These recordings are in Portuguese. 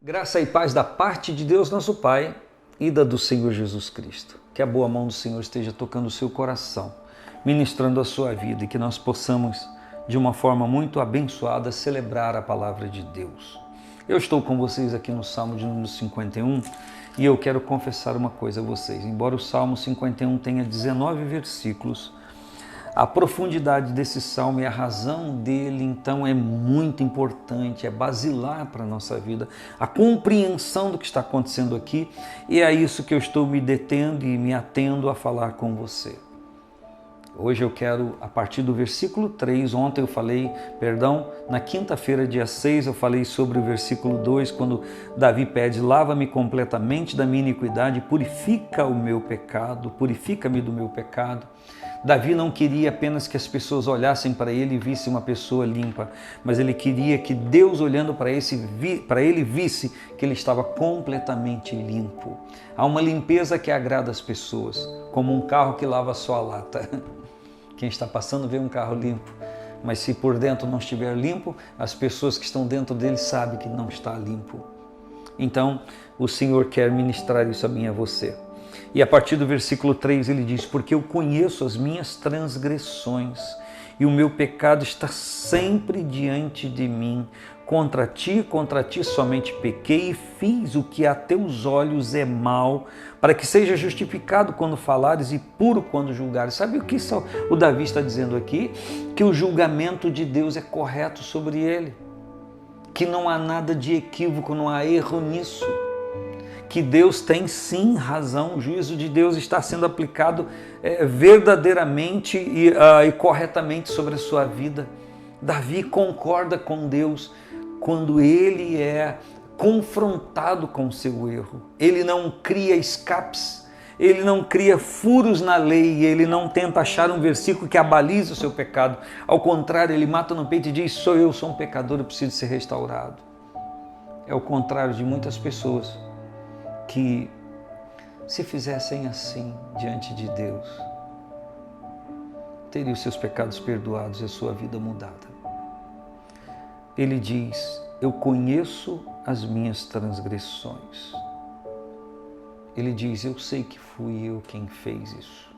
Graça e paz da parte de Deus, nosso Pai, e da do Senhor Jesus Cristo. Que a boa mão do Senhor esteja tocando o seu coração, ministrando a sua vida e que nós possamos, de uma forma muito abençoada, celebrar a palavra de Deus. Eu estou com vocês aqui no Salmo de número 51 e eu quero confessar uma coisa a vocês. Embora o Salmo 51 tenha 19 versículos, a profundidade desse salmo e a razão dele, então, é muito importante, é basilar para a nossa vida, a compreensão do que está acontecendo aqui, e é isso que eu estou me detendo e me atendo a falar com você. Hoje eu quero, a partir do versículo 3, na quinta-feira, dia 6, eu falei sobre o versículo 2, quando Davi pede, lava-me completamente da minha iniquidade, purifica o meu pecado, purifica-me do meu pecado. Davi não queria apenas que as pessoas olhassem para ele e vissem uma pessoa limpa, mas ele queria que Deus, olhando para ele, visse que ele estava completamente limpo. Há uma limpeza que agrada as pessoas, como um carro que lava só a lata. Quem está passando vê um carro limpo, mas se por dentro não estiver limpo, as pessoas que estão dentro dele sabem que não está limpo. Então, o Senhor quer ministrar isso a mim e a você. E a partir do versículo 3 ele diz, porque eu conheço as minhas transgressões e o meu pecado está sempre diante de mim. Contra ti somente pequei e fiz o que a teus olhos é mal, para que seja justificado quando falares e puro quando julgares. Sabe o que o Davi está dizendo aqui? Que o julgamento de Deus é correto sobre ele, que não há nada de equívoco, não há erro nisso. Que Deus tem sim razão, o juízo de Deus está sendo aplicado verdadeiramente e corretamente sobre a sua vida. Davi concorda com Deus quando ele é confrontado com o seu erro. Ele não cria escapes, ele não cria furos na lei, ele não tenta achar um versículo que abalize o seu pecado. Ao contrário, ele mata no peito e diz, sou um pecador, eu preciso ser restaurado. É o contrário de muitas pessoas que, se fizessem assim diante de Deus, teriam os seus pecados perdoados e a sua vida mudada. Ele diz, eu conheço as minhas transgressões. Ele diz, eu sei que fui eu quem fez isso.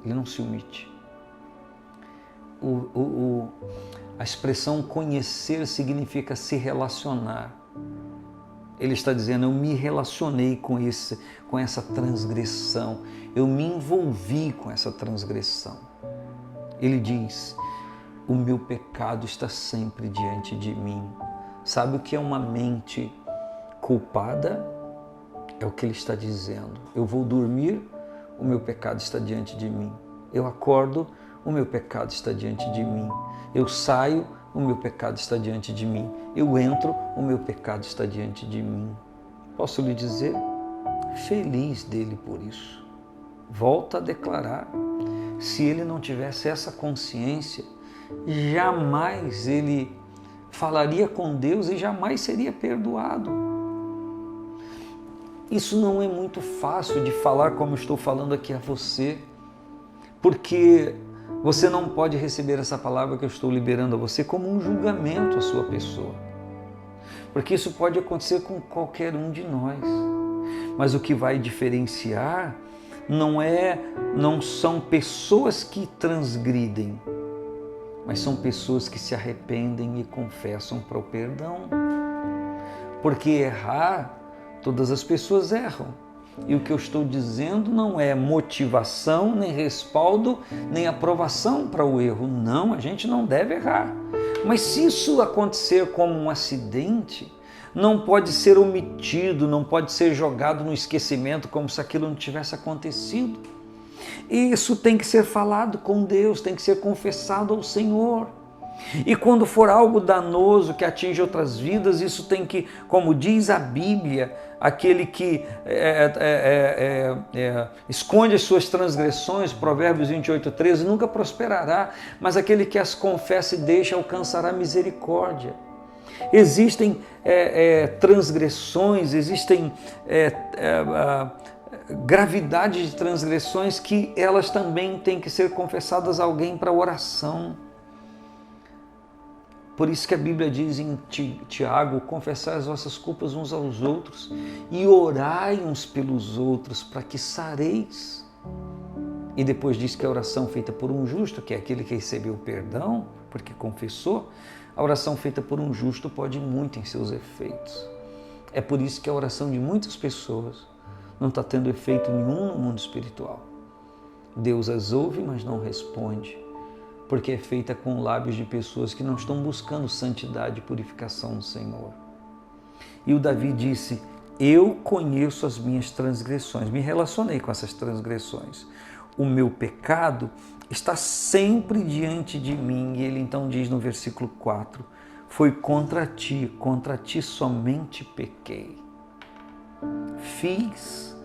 Ele não se omite. A expressão conhecer significa se relacionar. Ele está dizendo, eu me relacionei com essa transgressão, eu me envolvi com essa transgressão. Ele diz, o meu pecado está sempre diante de mim. Sabe o que é uma mente culpada? É o que ele está dizendo. Eu vou dormir, o meu pecado está diante de mim. Eu acordo, o meu pecado está diante de mim. Eu saio, o meu pecado está diante de mim. Eu entro, o meu pecado está diante de mim. Posso lhe dizer, feliz dele por isso. Volta a declarar, se ele não tivesse essa consciência, jamais ele falaria com Deus e jamais seria perdoado. Isso não é muito fácil de falar como eu estou falando aqui a você, porque você não pode receber essa palavra que eu estou liberando a você como um julgamento à sua pessoa. Porque isso pode acontecer com qualquer um de nós. Mas o que vai diferenciar não são pessoas que transgridem, mas são pessoas que se arrependem e confessam para o perdão. Porque errar, todas as pessoas erram. E o que eu estou dizendo não é motivação, nem respaldo, nem aprovação para o erro. Não, a gente não deve errar. Mas se isso acontecer como um acidente, não pode ser omitido, não pode ser jogado no esquecimento como se aquilo não tivesse acontecido. Isso tem que ser falado com Deus, tem que ser confessado ao Senhor. E quando for algo danoso que atinge outras vidas, isso tem que, como diz a Bíblia, aquele que esconde as suas transgressões, Provérbios 28:13, nunca prosperará, mas aquele que as confessa e deixa alcançará misericórdia. Existem transgressões, existem gravidade de transgressões que elas também têm que ser confessadas a alguém para oração. Por isso que a Bíblia diz em Tiago, confessai as vossas culpas uns aos outros e orai uns pelos outros para que sareis. E depois diz que a oração feita por um justo, que é aquele que recebeu perdão, porque confessou, a oração feita por um justo pode muito em seus efeitos. É por isso que a oração de muitas pessoas não está tendo efeito nenhum no mundo espiritual. Deus as ouve, mas não responde, porque é feita com lábios de pessoas que não estão buscando santidade e purificação no Senhor. E o Davi disse, eu conheço as minhas transgressões, me relacionei com essas transgressões. O meu pecado está sempre diante de mim. E ele então diz no versículo 4, foi contra ti somente pequei. Fiz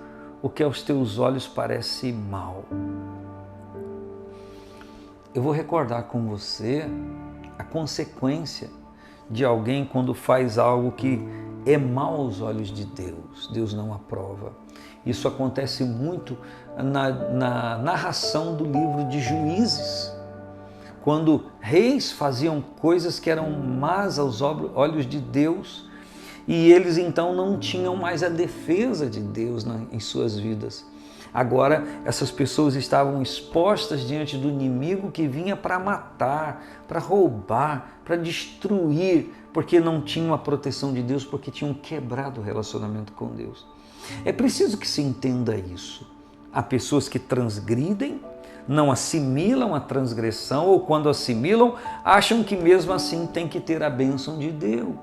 o que aos teus olhos parece mal. Eu vou recordar com você a consequência de alguém quando faz algo que é mal aos olhos de Deus. Deus não aprova. Isso acontece muito na narração do livro de Juízes, quando reis faziam coisas que eram más aos olhos de Deus e eles então não tinham mais a defesa de Deus em suas vidas. Agora essas pessoas estavam expostas diante do inimigo que vinha para matar, para roubar, para destruir, porque não tinham a proteção de Deus, porque tinham quebrado o relacionamento com Deus. É preciso que se entenda isso. Há pessoas que transgridem, não assimilam a transgressão, ou quando assimilam, acham que mesmo assim tem que ter a bênção de Deus.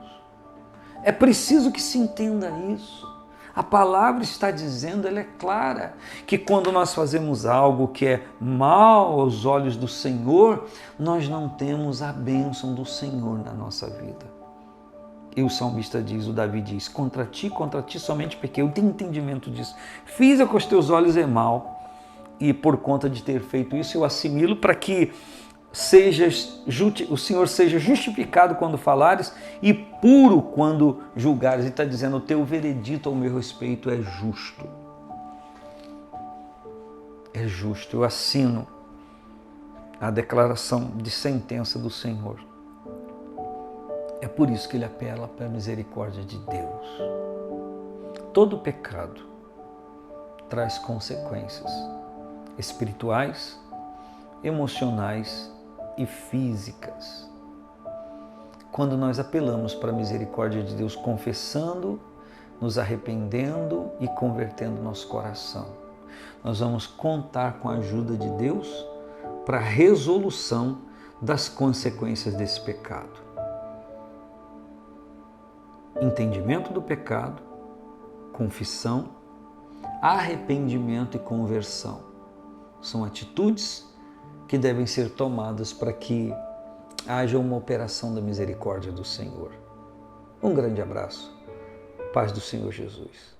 É preciso que se entenda isso. A palavra está dizendo, ela é clara, que quando nós fazemos algo que é mal aos olhos do Senhor, nós não temos a bênção do Senhor na nossa vida. E o salmista diz, o Davi diz, contra ti somente pequei. Eu tenho entendimento disso. Fiz o que aos teus olhos é mal. E por conta de ter feito isso, eu assimilo para que o Senhor seja justificado quando falares e puro quando julgares. Ele está dizendo, o teu veredito ao meu respeito é justo. É justo. Eu assino a declaração de sentença do Senhor. É por isso que ele apela para a misericórdia de Deus. Todo pecado traz consequências espirituais, emocionais e físicas. Quando nós apelamos para a misericórdia de Deus, confessando, nos arrependendo e convertendo nosso coração, nós vamos contar com a ajuda de Deus para a resolução das consequências desse pecado. Entendimento do pecado, confissão, arrependimento e conversão. São atitudes que devem ser tomadas para que haja uma operação da misericórdia do Senhor. Um grande abraço. Paz do Senhor Jesus.